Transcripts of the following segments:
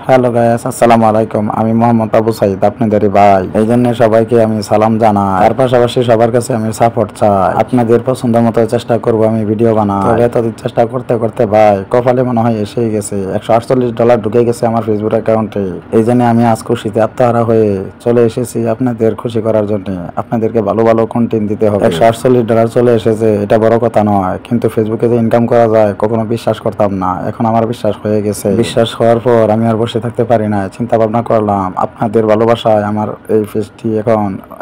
Hello guys, আসসালামু আলাইকুম। আমি মোহাম্মদ আবু সাইদ, আপনাদেরই ভাই। এই জন্য সবাইকে আমি সালাম জানাই, তার পাশাপাশি সবার কাছে আমি সাপোর্ট চাই। আপনাদের পছন্দ মতো চেষ্টা করব আমি ভিডিও বানাই। তবে এতদিন চেষ্টা করতে করতে ভাই কপালে মনে হয় এসেই গেছে, $148 ঢুকে গেছে আমার ফেসবুক অ্যাকাউন্টে। এই জন্য আমি আজ খুশিতে আত্মহারা হয়ে চলে এসেছি আপনাদের খুশি করার জন্য। আপনাদেরকে ভালো ভালো কন্টেন্ট দিতে হবে। $148 চলে এসেছে, এটা বড় কথা নয়, কিন্তু ফেসবুকে যে ইনকাম করা যায় কখনো বিশ্বাস করতাম না, এখন আমার বিশ্বাস হয়ে গেছে। বিশ্বাস হওয়ার পর আমি আর বসে থাকতে পারি না, চিন্তা ভাবনা করলাম আপনাদের ভালোবাসায় আমার এই পেজটি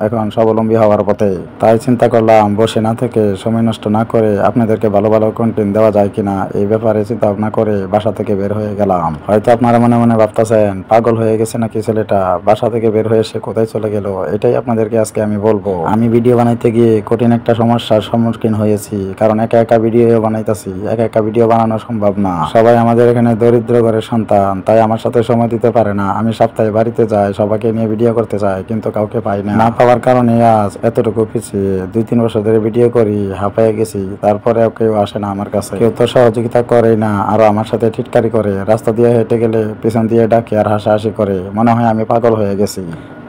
এখন স্বাবলম্বী হওয়ার পথে। তাই চিন্তা করলাম বসে না থেকে, সময় নষ্ট না করে আপনাদেরকে ভালো ভালো কন্টেন্ট দেওয়া যায় কিনা এই ব্যাপারে চিন্তা ভাবনা করে বাসা থেকে বের হয়ে গেলাম। হয়তো আপনারা মনে মনে ভাবতেছেন পাগল হয়ে গেছে নাকি ছেলেটা, বাসা থেকে বের হয়ে সে কোথায় চলে গেল। এটাই আপনাদেরকে আজকে আমি বলবো। আমি ভিডিও বানাইতে গিয়ে কঠিন একটা সমস্যার সম্মুখীন হয়েছি, কারণ একা একা ভিডিও বানাইতেছি, একা একা ভিডিও বানানো সম্ভব না। সবাই আমাদের এখানে দরিদ্র ঘরের সন্তান, তাই আমার সাথে সময় দিতে পারে না। আমি সপ্তাহে বাড়িতে যাই, সবাইকে নিয়ে ভিডিও করতে চাই, কিন্তু কাউকে পাই না পাওয়ার কারণে আজ এতটুকু পিছিয়ে 2-3 বছর ধরে ভিডিও করি, হাঁপায়ে গেছি। তারপরে কেউ আসে না আমার কাছে, কেউ তো সহযোগিতা করে না, আরো আমার সাথে টিটকারি করে। রাস্তা দিয়ে হেঁটে গেলে পিছন দিয়ে ডাকে আর হাসাহাসি করে, মনে হয় আমি পাগল হয়ে গেছি।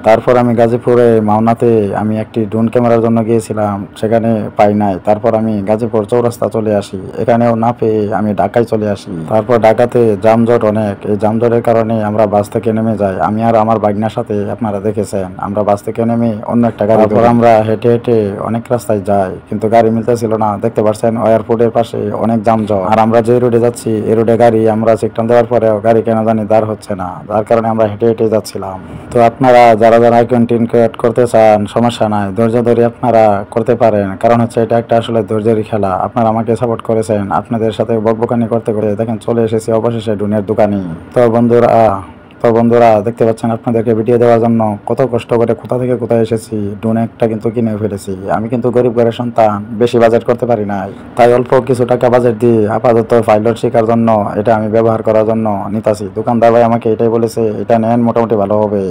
তারপর আমি গাজীপুরে মাওনাতে আমি একটি ড্রোন ক্যামেরার জন্য গিয়েছিলাম, সেখানে পাই নাই। তারপর আমি গাজীপুর চৌরাস্তা চলে আসি, এখানেও না পেয়ে আমি ঢাকায় চলে আসি। তারপর ঢাকাতে যানজট অনেক, এই যানজটের কারণে আমরা বাস থেকে নেমে যাই। আমি আর আমার ভাগ্নার সাথে, আপনারা দেখেছেন, আমরা বাস থেকে নেমে অন্য একটা গাড়ি, তারপর আমরা হেঁটে হেঁটে অনেক রাস্তায় যাই, কিন্তু গাড়ি মিলতেছিল না। দেখতে পাচ্ছেন এয়ারপোর্টের পাশে অনেক যানজট, আর আমরা যে রোডে যাচ্ছি এই রোডে গাড়ি, আমরা চেকটান দেওয়ার পরেও গাড়ি কেন জানি দাঁড় হচ্ছে না, যার কারণে আমরা হেঁটে হেঁটে যাচ্ছিলাম। তো আপনারা যারা যারা কন্টেন্ট ক্রিয়েট করতে চান, সমস্যা নাই, ধৈর্য ধরে আপনারা করতে পারেন, কারণ হচ্ছে এটা একটা আসলে ধৈর্যেরই খেলা। আপনারা আমাকে সাপোর্ট করেছেন, আপনাদের সাথে বকবকানি করতে করতে দেখেন চলে এসেছি অবশেষে ড্রোনের দোকানে। তো বন্ধুরা দেখতে পাচ্ছেন, আপনাদেরকে ভিডিও দেওয়ার জন্য কত কষ্ট করে কোথা থেকে কোথায় এসেছি। ড্রোন একটা কিন্তু কিনে ফেলেছি। আমি কিন্তু গরিব ঘরের সন্তান, বেশি বাজেট করতে পারি নাই, তাই অল্প কিছু টাকা বাজেট দিয়ে আপাতত পাইলট শেখার জন্য এটা আমি ব্যবহার করার জন্য নিতাছি। দোকানদার ভাই আমাকে এটাই বলেছে, এটা নেন, মোটামুটি ভালো হবে।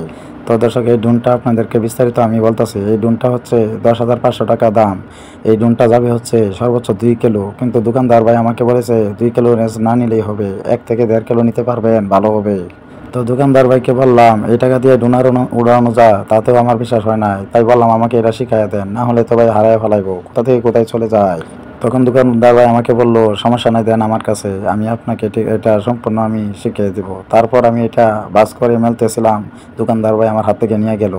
তো দর্শক, এই ড্রোনটা আপনাদেরকে বিস্তারিত আমি বলতেছি। এই ড্রোনটা হচ্ছে 10,500 টাকা দাম। এই ড্রোনটা যাবে হচ্ছে সর্বোচ্চ 2 কিলো, কিন্তু দোকানদার ভাই আমাকে বলেছে 2 কিলো রেঞ্জ না নিলেই হবে, 1 থেকে 1.5 কিলো নিতে পারবেন, ভালো হবে। তো দোকানদার ভাইকে বললাম এই টাকা দিয়ে ড্রোন উড়ানো যায়, তাতেও আমার বিশ্বাস হয় না, তাই বললাম আমাকে এটা শিখাইয়া দেন, না হলে তো ভাই হারায় ফেলাইবো, কোথা থেকে কোথায় চলে যায়। তখন দোকানদার ভাই আমাকে বলল সমস্যা নাই, দেন আমার কাছে, আমি আপনাকে এটা সম্পূর্ণ আমি শিখিয়ে দিব। তারপর আমি এটা বাস করে মেলতেছিলাম, দোকানদার ভাই আমার হাত থেকে নিয়ে গেল।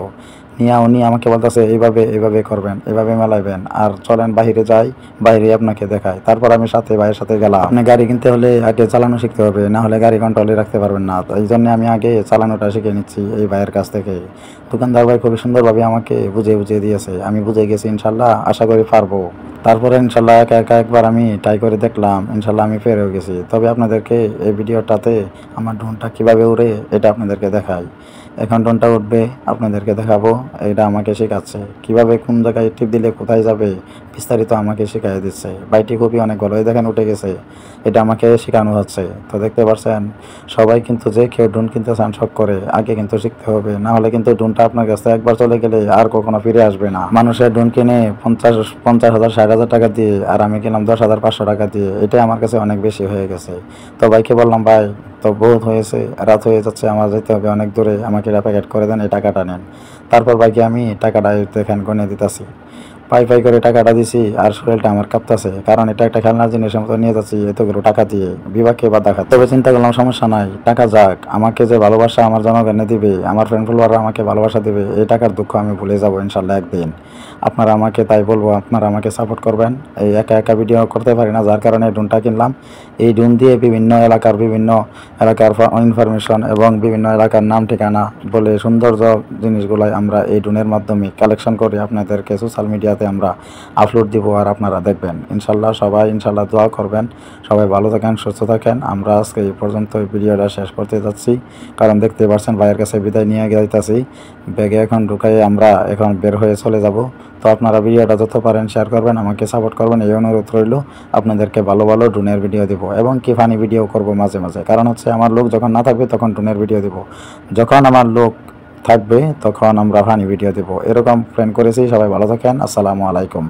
উনি আমাকে বলতেছে এইভাবে এইভাবে করবেন, এইভাবে মেলাইবেন, আর চলেন বাহিরে যাই, বাইরে আপনাকে দেখাই। তারপর আমি ভাইয়ের সাথে গেলাম। আপনি গাড়ি কিনতে হলে আগে চালানো শিখতে হবে, না হলে গাড়ি কন্ট্রোলে রাখতে পারবেন না। তো এই জন্য আমি আগে চালানোটা শিখে নিচ্ছি এই ভাইয়ের কাছ থেকে। দোকানদার ভাই খুবই সুন্দরভাবে আমাকে বুঝিয়ে দিয়েছে, আমি বুঝে গেছি, ইনশাল্লাহ আশা করি পারবো। তারপরে ইনশাল্লাহ একা একা একবার আমি ট্রাই করে দেখলাম, ইনশাল্লাহ আমি পেরেও গেছি। তবে আপনাদেরকে এই ভিডিওটাতে আমার ড্রোনটা কীভাবে উড়ে এটা আপনাদেরকে দেখাই। এখন ড্রোনটা উঠবে, আপনাদেরকে দেখাবো। এটা আমাকে শেখাচ্ছে কীভাবে কোন জায়গায় টিপ দিলে কোথায় যাবে, বিস্তারিত আমাকে শেখাই দিচ্ছে। বাইটি খুবই অনেক ভালো, এই দেখেন উঠে গেছে, এটা আমাকে শেখানো হচ্ছে। তো দেখতে পাচ্ছেন, সবাই কিন্তু যে কেউ ড্রোন কিনতে চান শখ করে, আগে কিন্তু শিখতে হবে, না হলে কিন্তু ড্রোনটা আপনার কাছে একবার চলে গেলে আর কখনো ফিরে আসবে না। মানুষের ড্রোন কিনে 50,000 60,000 টাকা দিয়ে, আর আমি কিনলাম 10,500 টাকা দিয়ে, এটাই আমার কাছে অনেক বেশি হয়ে গেছে। তো ভাইকে বললাম, ভাই তো বহুত হয়েছে, রাত হয়ে যাচ্ছে, আমার যেতে হবে অনেক দূরে, আমাকে এটা প্যাকেট করে দেন, এই টাকাটা নেন। তারপর ভাইকে আমি টাকাটা দেখেন গনে দিতেছি, পাই করে টাকাটা দিছি, আর শরীরটা আমার কাঁপতেছে, কারণ এটা একটা খেলনার জিনিসের মতো নিয়ে যাচ্ছি এতগুলো টাকা দিয়ে, বিভাগকে বা দেখা। তবে চিন্তা করলাম সমস্যা নাই, টাকা যাক, আমাকে যে ভালোবাসা আমার জনগণে দিবে, আমার ফ্রেন্ড ফলোয়াররা আমাকে ভালোবাসা দেবে, এই টাকার দুঃখ আমি ভুলে যাবো ইনশাল্লাহ একদিন। আপনারা আমাকে, তাই বলবো, আপনারা আমাকে সাপোর্ট করবেন। এই একা একা ভিডিও করতে পারি না, যার কারণে ড্রোনটা কিনলাম। এই ড্রোন দিয়ে বিভিন্ন এলাকার ইনফরমেশন এবং বিভিন্ন এলাকার নাম ঠিকানা বলে সৌন্দর্য জিনিসগুলাই আমরা এই ড্রোনের মাধ্যমে কালেকশন করে আপনাদেরকে সোশ্যাল মিডিয়াতে আমরা আপলোড দিব, আর আপনারা দেখবেন ইনশাল্লাহ। সবাই ইনশাল্লাহ দোয়া করবেন, সবাই ভালো থাকেন, সুস্থ থাকেন। আমরা আজকে এই পর্যন্ত ভিডিওটা শেষ করতে যাচ্ছি, কারণ দেখতে পাচ্ছেন ভাইয়ের কাছে বিদায় নিয়ে যাইতেছি। ব্যাগে এখন ঢুকাই আমরা এখন বের হয়ে চলে যাব। তো আপনারা ভিডিওটা যত পারেন শেয়ার করবেন, আমাকে সাপোর্ট করবেন, এই অনুরোধ রইল। আপনাদেরকে ভালো ভালো ড্রোনের ভিডিও দিব, এবং কি ফানি ভিডিও করব মাঝে মাঝে, কারণ হচ্ছে আমার লোক যখন না থাকবে তখন ড্রোনের ভিডিও দিব, যখন আমার লোক থাকবে তখন আমরা ফানি ভিডিও দেব। এরকম প্ল্যান করেছি। সবাই ভালো থাকেন, আসসালামু আলাইকুম।